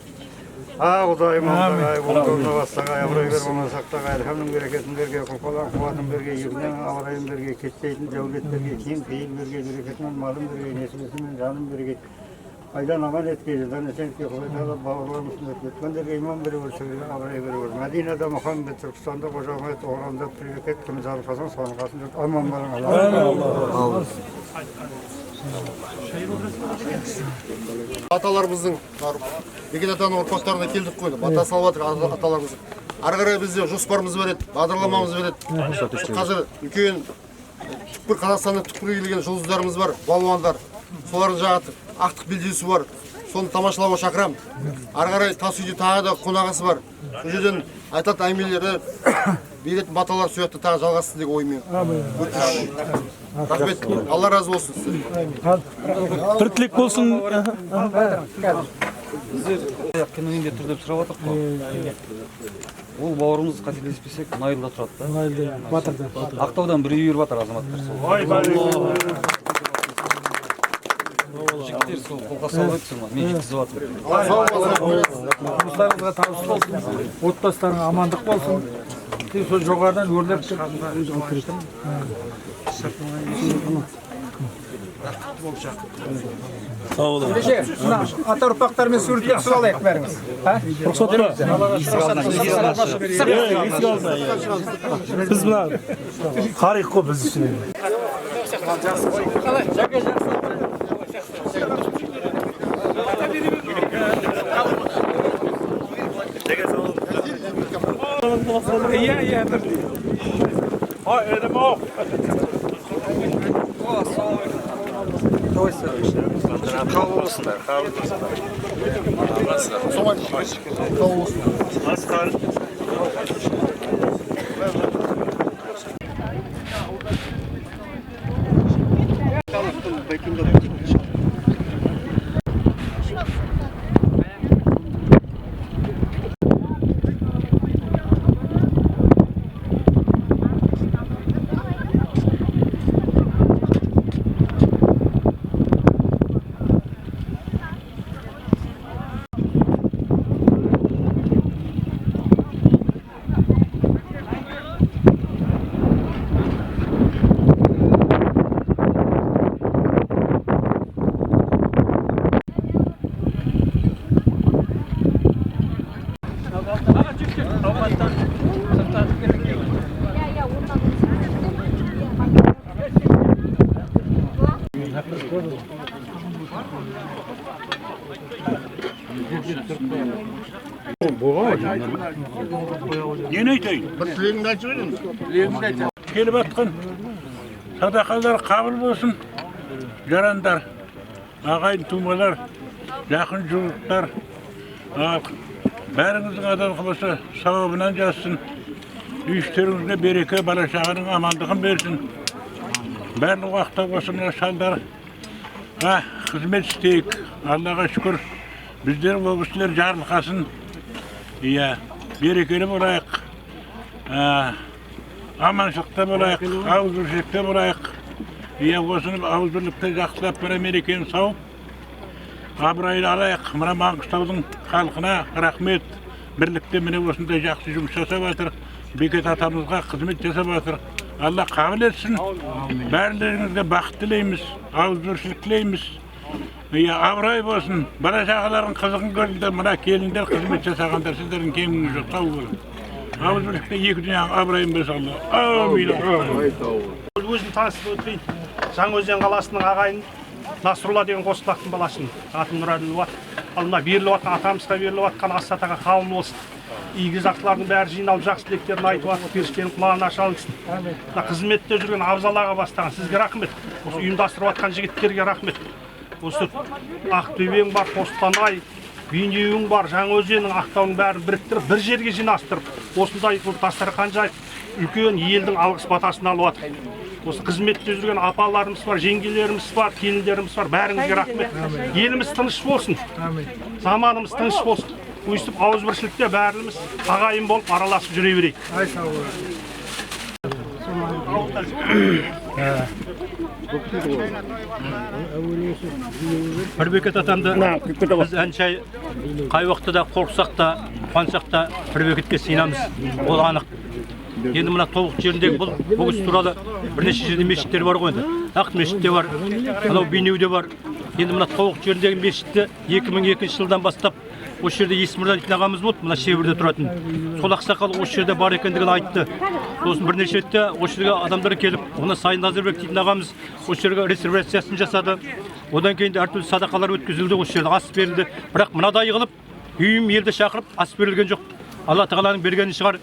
Құдайым Аллағай, болдырына бастағай, абырай бер, оны сақтағай, әлхамның берекетін берге, құлқалан қуатын берге, егінен абырайын берге, кетпейтін дәулет берге, кең пейіл берге, берекетімен малым берге, несібесімен жаным берге, айдан аман етке, жылдан есенке, құдайтағы бауырларымыздың өткендерге иман бере өрсегілі абырай бере өр. Мәдинада, Мұхаммед, Түркістанда, Қожағымет, Оғранда, Привекет, Күмізалы Қасан, соның қасын жүрт, аман балың Аллах. Аталарымыздың Бекет атаның ұрпақтарына келдік қойды. Бата салып жатыр аталарымыз. Ары қарай бізде жоспарымыз бар еді, бағдарламамыз бар еді. Қазір үлкен түкпір Қазақстанның түкпірге келген жұлдыздарымыз бар, балуандар. Солардың жағы ақтық белдесу бар. Соны тамашалауға шақырамын. Ары қарай тас үйде тағы да қонағасы бар. Сол жерден айтатын әңгімелері беретін баталар сұяқты тағы жалғассын деген оймен. Рахмет. Алла разы болсын. Бір тілек болсын. Біздер киноинде түрде сұрап жатырмық қой. Ол бауырымыз қателеспесек Мұнайлыда тұрады да. Мұнайлыда, Батырда. Ақтаудан бір үй үйір батыр азаматтар. Жігіттер сол қолға салып өтсін, мен жеткізіп жатырмын. Жұмыстарыңызға табыс болсын, отбасыларыңа амандық болсын. Сол жоғарыдан өрлеп Sağ olun. Ата ұрпақтармен суретке түсіп алайық бәріміз. Рұқсат па? Біз мына тарих қой біз үшін. Иә, Ай, едім ау. Қабыл болсындар, қабыл болсындар. Нені айтайын? Бір тілегіңді айтып едіңіз. Тілегімді айтайын. Келіп атқан садақалар қабыл болсын, жарандар, ағайын тумалар, жақын жұрттар, бәріңіздің адам қылысы сауабынан жазсын, үйіштеріңізге береке, бала шағаның амандығын берсін. Барлық уақытта осы мына шалдар қызмет істейік, Аллаға шүкір. Біздер бұл кісілер жарылқасын, берекелі болайық, аманшылықта болайық, ауызбірлікте болайық. Осыны ауызбірлікте жақсылап бір мерекені сауып, абырайлы алайық. Мына Маңғыстаудың халқына рахмет. Бірлікте міне осындай жақсы жұмыс жасап жатыр. Бекет атамызға қызмет жасап жатыр. Алла қабыл етсін. Бәрілеріңізге бақыт тілейміз, ауызбірлік тілейміз. Абырай болсын, бала шағалардың қызығын көрдіңдер, мына келіндер қызмет жасағандар, сіздердің кеміңіз жоқ, сау болың. Ауызбірлікте екі дүнияның абырайын болсын Алла. Амин. Өзін танысып өтпейін. Жаңаөзен қаласының ағайын Насрулла деген Қосқұлақтың баласын, атын Нұрәділова. Ал мына беріліп жатқан, атамызға беріліп жатқан ас-садақа қабыл болсын. Игі жақсылардың бәрі жиналып жақсы тілектерін айтып жатыр, періштенің құлағына шалынсын. Қызметте жүрген абзалаға бастаған сізге рахмет. Осы ұйымдастырып жатқан жігіттерге рахмет. Осы Ақтөбең бар, Қостанай, Бейнеуің бар, Жаңаөзеннің, Ақтаудың бәрін біріктіріп, бір жерге жинастырып, осындай дастархан жайып, үлкен елдің алғыс батасын алып жатыр. Осы қызметте жүрген апаларымыз бар, жеңгелеріміз бар, келіндеріміз бар, бәріңізге рахмет. Еліміз тыныш болсын, заманымыз тыныш болсын. Өйстіп ауызбіршілікте бәріміз ағайын болып араласып жүре берейік. Пірбекет атамды біз әншай қай уақытта да қорқсақ та, қуансақ та Пірбекетке сыйынамыз. Ол анық. Енді мына Тобық жеріндегі бұл іс туралы бірнеше жерде мешіттер бар ғой енді. Ақ мешітте бар, анау Бейнеуде бар. Енді мына Тобық жеріндегі мешітті 2002 жылдан бастап осы жерде Есмірдан дейтін ағамыз болды, мына шебірде тұратын. Сол ақсақал осы жерде бар екендігін айтты. Сосын бірнеше ретте осы жерге адамдар келіп, оны Сайын Назарбек дейтін ағамыз осы жерге реставрациясын жасады. Одан кейін де әртүрлі садақалар өткізілді, осы жерде ас берілді. Бірақ мынадай қылып, үйім елді шақырып ас берілген жоқ. Алла тағаланың бергені шығар.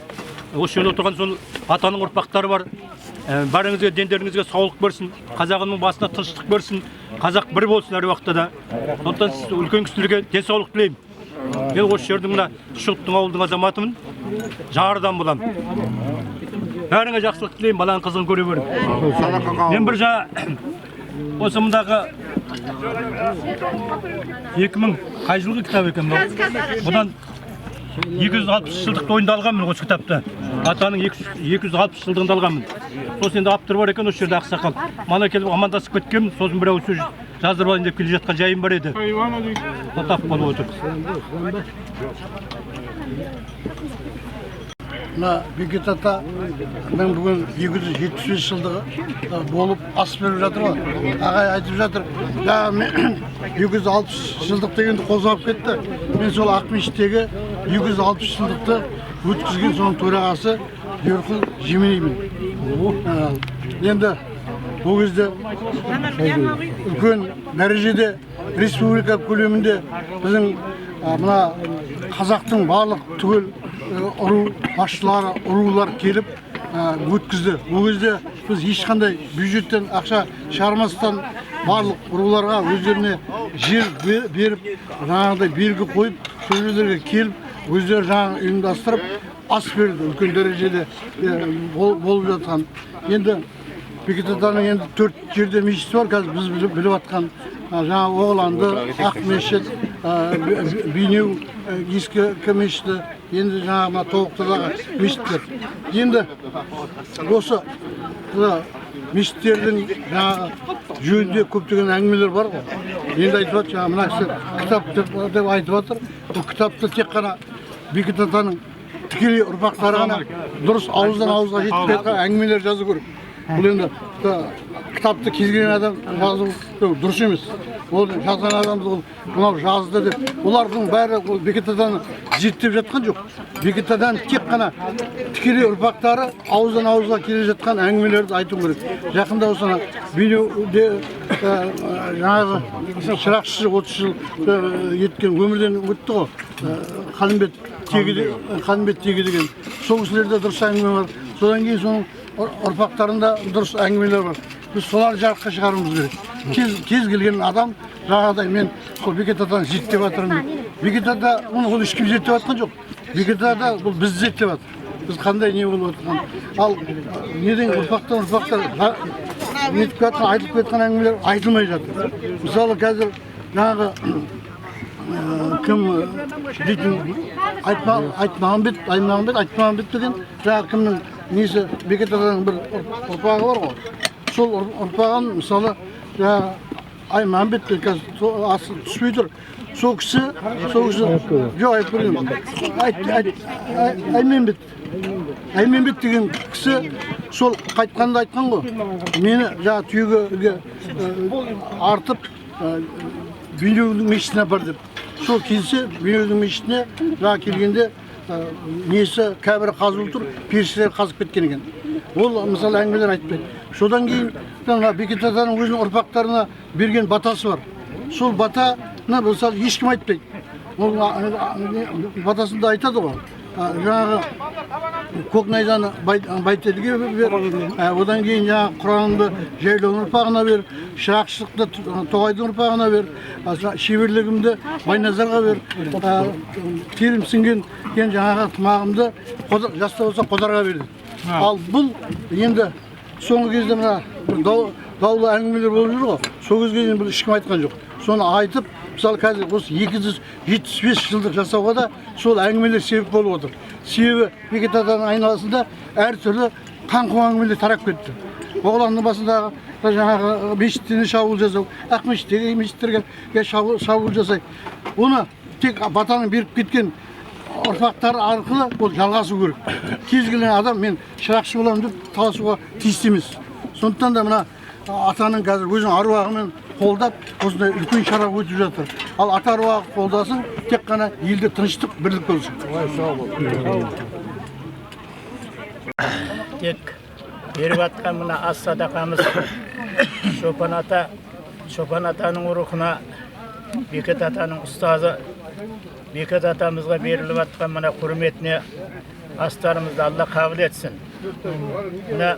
Осы жерде отырған сол атаның ұрпақтары бар. Бәріңізге, дендеріңізге саулық берсін, қазағының басына тыныштық берсін, қазақ бір болсын әр уақытта да. Сондықтан сіз үлкен кісілерге денсаулық тілеймін. Мен осы жердің мына Шұлықтың ауылдың азаматымын, жарыдан боламын. Бәріңе жақсылық тілеймін, баланың қызығын көре беріңіз. Мен бір осы мұндағы 2000 қай жылғы кітап екен бұл? Бұдан 260 жылдық тойында алғанмын осы кітапты. Атаның 260 жылдығында алғанмын. Сосын енді автор бар екен осы жерде ақсақал. Мана келіп амандасып кеткенмін, сосын бір сөз жаздырып алайын деп келе жатқан жайым бар еді. Тап болып отыр. Мына Бекет ата мен бүгін 275 жылдығы болып ас беріп жатыр ғой. Ағай айтып жатыр, 260 жылдық дегенді қозғап кетті. Мен сол Ақмешіттегі 260 жылдықты өткізген соның төрағасы Берқұл Жеменеймін. Енді бұл кезде үлкен дәрежеде республика көлемінде біздің мына қазақтың барлық түгел ұру басшылары, ұрулар келіп өткізді. Бұл кезде біз ешқандай бюджеттен ақша шығармастан барлық ұруларға өздеріне жер беріп, жаңағыдай белгі қойып, сол жерлерге келіп, өздері жаңағы ұйымдастырып, ас берді. Үлкен дәрежеде болып жатқан. Енді Бекет атаның енді 4 жерде мешіті бар, қазір біз біліп жатқан жаңа Оғланды, Ақмешіт, Бейнеу, ескі мешіті, енді жаңа Тобықтардағы мешіттер. Енді осы мешіттердің жаңағы жөнінде көптеген әңгімелер бар ғой. Енді айтып жатыр, жаңа мына кісі кітап деп айтып жатыр. Бұл кітапты тек қана Бекет атаның тікелей ұрпақтары ғана дұрыс ауыздан ауызға жетіп жатқан әңгімелер жазу керек. Бұл енді кітапты кез келген адам жазу дұрыс емес. Ол жазған адамды мынау жазды деп. Олардың бәрі Бекет атаны зерттеп жатқан жоқ. Бекет атаның тек қана тікелей ұрпақтары ауыздан ауызға келе жатқан әңгімелерді айту керек. Жақында осы Бейнеуде жаңағы шырақшы 30 жыл еткен өмірден өтті ғой. Қалымбет тегі деген. Сол кісілерде дұрыс әңгіме бар. Содан кейін соның ұрпақтарында дұрыс әңгімелер бар. Біз солар жарыққа шығаруымыз керек. Кез келген адам жаңағыдай мен сол Бекет атаны зерттеп жатырмын. Бекет ата оны ешкім зерттеп жатқан жоқ. Бекет ата бұл бізді зерттеп жатыр. Біз қандай не болып жатқан. Ал неден ұрпақтар нетіп жатқан, айтылып кеткен әңгімелер айтылмай жатыр. Мысалы қазір жаңағы кім дейтін Айтмағамбет деген жаңағы кімнің несі Бекет атаның бір ұрпағы бар ғой. Сол ұрпағын мысалы Аймағамбет қазір асы түспей тұр. Сол кісі жоқ айтып көрген Айменбет деген кісі сол қайтқанда айтқан ғой. Мені жаңа түйеге артып Бейнеудің мешітіне бар деп. Сол келсе Бейнеудің мешітіне жаңа келгенде несі кәбірі қазылып тұр, періштелер қазып кеткен екен. Ол мысалы әңгімелер айтпайды. Содан кейін Бекет атаның өзінің ұрпақтарына берген батасы бар. Сол батаны мысалы ешкім айтпайды. Ол батасында айтады ғой. Жаңағы көк найзаны Байтелге бер, одан кейін жаңағы Құранды Жайлауның ұрпағына бер, шырақшылықты Тоғайдың ұрпағына бер, шеберлігімді Байназарға бер, терім сіңген жаңағы тымағымды жаста болса Қодарға берді. Ал бұл енді соңғы кезде мына даулы әңгімелер болып жүр ғой. Сол кезге бұл ешкім айтқан жоқ. Соны айтып, мысалы қазір осы 275 жылдық жасауға да сол әңгімелер себеп болып отыр. Себебі Бекет атаның айналасында әртүрлі қаңқу әңгімелер тарап кетті. оғланның басындағы жаңағы мешіттеріне шабуыл жасау, ақ мешіттерге, мешіттерге шабуыл жасайды. Оны тек батаның беріп кеткен ұрпақтар арқылы ол жалғасу керек. Кез келген адам мен шырақшы боламын деп таласуға тиісті емес. Сондықтан да мына атаның қазір өзінің аруағымен қолдап осындай үлкен шара өтіп жатыр. Ал ата аруағы қолдасын, тек қана елде тыныштық, бірлік болсын. Тек беріп атқан мына ас садақамыз Шопан атаның рухына, Бекет атаның ұстазы Бекет атамызға беріліп атқан мына құрметіне астарымызды Алла қабыл етсін. Мына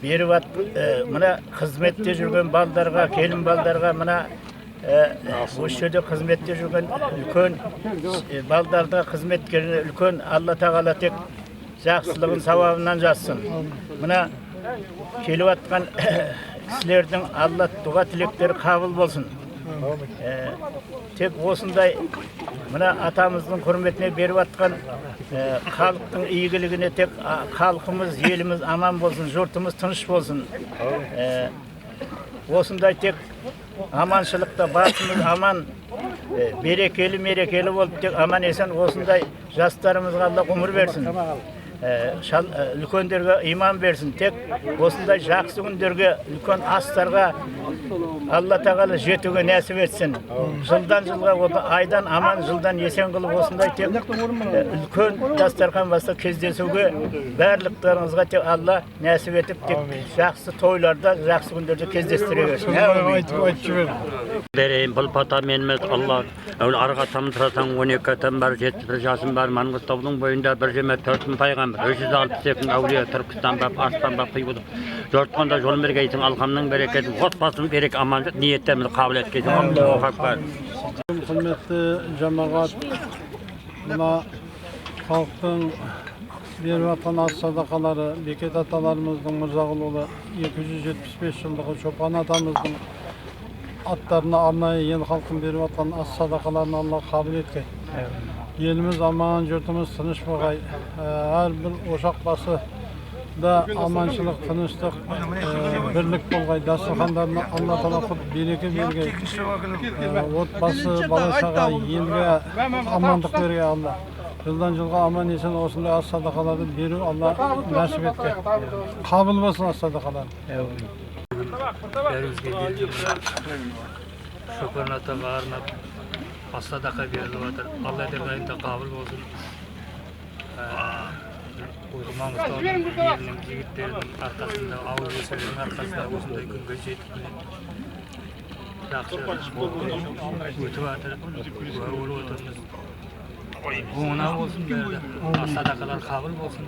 беріп мына қызметте жүрген балдарға, келін балдарға, мына осы жерде қызметте жүрген үлкен балдарға қызметкеріне үлкен Алла тағала тек жақсылығын сауабынан жазсын. Мына келіп атқан кісілердің Алла дұға тілектері қабыл болсын. Тек осындай мына атамыздың құрметіне беріп атқан халықтың игілігіне тек халқымыз, еліміз аман болсын, жұртымыз тыныш болсын. Осындай тек аманшылықта басымыз аман, берекелі мерекелі болып тек аман есен осындай жастарымызға Алла ғұмыр берсін. Үлкендерге иман берсін. Тек осындай жақсы күндерге, үлкен астарға Алла тағала жетуге нәсіп етсін. Жылдан жылға, айдан аман, жылдан есен қылып осындай тек үлкен дастархан баста кездесуге барлықтарыңызға тек Алла нәсіп етіп, тек жақсы тойларда, жақсы күндерде кездестіре берсін. Берейін, бұл пата меніміз Алла, арға тамтырасаң 12 атам бар, 71 жасым бар, Маңғыстаудың бойында 124 пайғамбар, 368 әулие, Түркістан бап, Арыстан бап қиылып, жортқанда жол мергейсің, алқамның берекеті, отбасын берек аманшылық ниеттеміз қабыл еткейсің. Аллаху акбар. Құрметті жамағат, мына халықтың беріп атқан ас садақалары, Бекет аталарымыздың мырзағұлы 275 жылдығы Шопан атамыздың аттарына арнайы ел халқын беріп атқан ас садақаларын Алла қабыл еткей. Еліміз аман, жұртымыз тыныш болғай. Әрбір ошақ басы да аманшылық, тыныштық, бірлік болғай. Дастархандарына Алла тағала құт береке бергей. Отбасы, бала-шаға, елге амандық бергей Алла. Жылдан жылға аман есен осындай ас садақаларды беру Алла нәсіп еткей. Қабыл болсын ас садақалар. Бәрімізге берілген Шопан атаға арнап ас садақа беріліп жатыр. Алла әрқайында қабыл болсын. Осы Маңғыстаудың елінің жігіттерінің арқасында, ауыл өсірінің арқасында осындай күнге жетіп жақсы өтіп жатыр. Болып отырмыз. Оңына болсын бәрі. Ас садақалар қабыл болсын.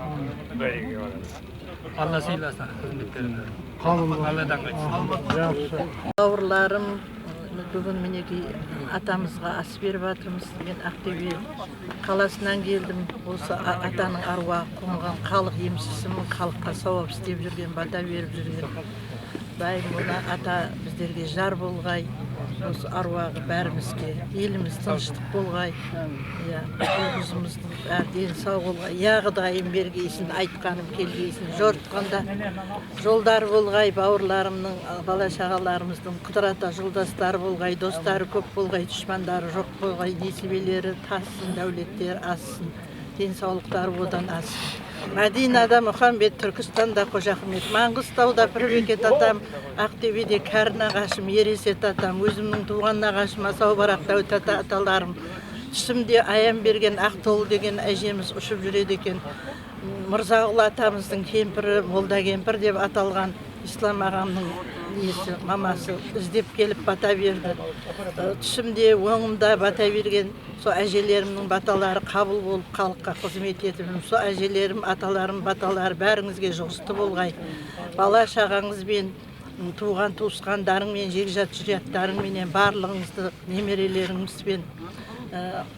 Алла сыйласын қызметтерді. Алладан қайтсын. Бауырларым, бүгін мінекей атамызға ас беріп жатырмыз. Мен Ақтөбе қаласынан келдім. Осы атаның аруағы қонған халық емшісімін, халыққа сауап істеп жүрген, бата беріп жүрген. Дайым оны ата біздерге жар болғай, осы аруағы бәрімізге, еліміз тыныштық болғай, ұлғызымыздың әрден сау болғай, яғы дайым бергейсін, айтқаным келгейсін, жортқанда жолдар болғай, бауырларымның, бала-шағаларымыздың құдырата жолдастары болғай, достары көп болғай, düşмандары жоқ болғай, несібелері тассın, дәулеттері ассын, денсаулықтары одан ассын. Мәдинада Мұхамбет, Түркістанда Қожа Ахмет, Маңғыстауда Пірбекет атам, Ақтөбеде Кәрін ағашым, Ересет атам, өзімнің туған ағашым, Асаубарақ Дәуіт аталарым. Түсімде аян берген Ақтолы деген әжеміз ұшып жүреді екен. Мырзағұл атамыздың кемпірі, молда кемпір деп аталған Ислам ағамның несі, мамасы іздеп келіп бата берді. Түсімде оңымда бата берген со әжелерімнің баталары қабыл болып халыққа қызмет етіп, со әжелерім, аталарым, баталары бәріңізге жұғысты болғай. Бала шағаңызбен, туған туысқандарыңмен, жекжат жүряттарыңменен барлығыңызды, немерелеріңізбен,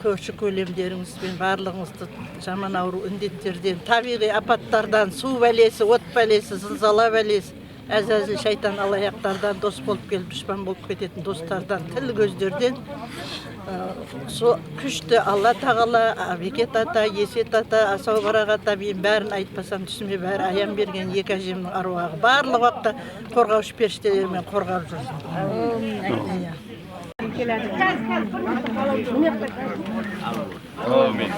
көрші көлемдеріңізбен барлығыңызды жаман ауру індеттерден, табиғи апаттардан, су бәлесі, от бәлесі, зылзала бәлесі, әзәзіл шайтан алаяқтардан, дос болып келіп, düşman болып кететін достардан, тіл көздерден Со күшті Алла тағала, Бекет ата, Есет ата, Асау Барақ ата, мен бәрін айтпасам түсіме бәрі аян берген екі әжемнің аруағы барлық уақытта қорғаушы періштелермен қорғап жүрсін. Амин.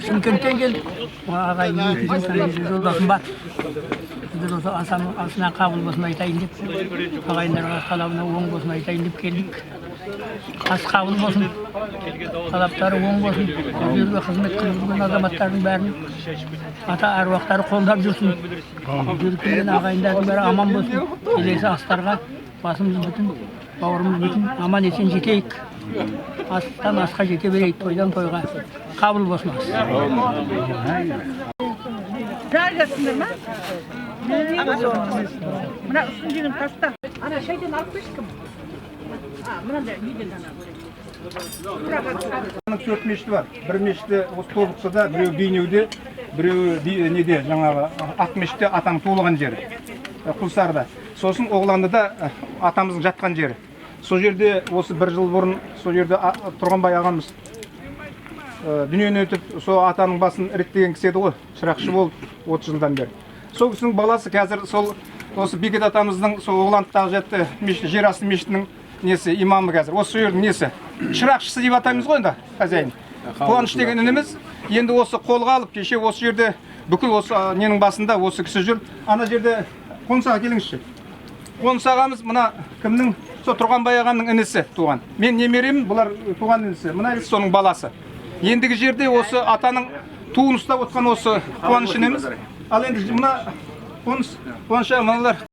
Шымкенттен келдік. Ағайын жолдасым бар. Біз осы асына қабыл болсын айтайын деп, ағайындарға қалауына оң болсын айтайын деп келдік. Ас қабыл болсын, талаптары оң болсын, өздерге қызмет қылып жүрген азаматтардың бәрін ата әруақтары қолдап жүрсін. Жүрген ағайындардың бәрі аман болсын. Келесі астарға басымыз бүтін, бауырымыз бүтін, аман есен жетейік. Астан асқа жете берейік, тойдан тойға. Қабыл болсын ас. Жарғасыңдар ма? Мына үстін жегін таста. Ана шайдан алып қойшы кім? Мынандай видеодан алып. Төрт мешіті бар. Бір мешіті осы Тобықсыда, біреу Бейнеуде, біреу неде жаңағы ақ мешітте атаның туылған жері. Құлсарда. Сосын Оғландыда атамыздың жатқан жері. Сол жерде осы бір жыл бұрын сол жерде Тұрғанбай ағамыз дүниені өтіп, сол атаның басын реттеген кісі еді ғой, шырақшы болып 30 жылдан бері. Сол кісінің баласы қазір сол осы Бекет атамыздың сол Оғландыдағы жатты жер асты мешітінің несі имамы қазір. Осы жердің несі шырақшысы деп атаймыз ғой енді хозяин. Қуаныш деген ініміз енді осы қолға алып кеше осы жерде бүкіл осы ненің басында осы кісі жүр. Ана жерде Қонысаға келіңізші. Қоныс ағамыз мына кімнің? Сол Тұрғанбай ағамның інісі туған. Мен немеремін, бұлар туған інісі. Мына соның баласы. Ендігі жерде осы атаның туын ұстап отқан осы Қуаныш ініміз. Ал енді мына Қуаныш мыналар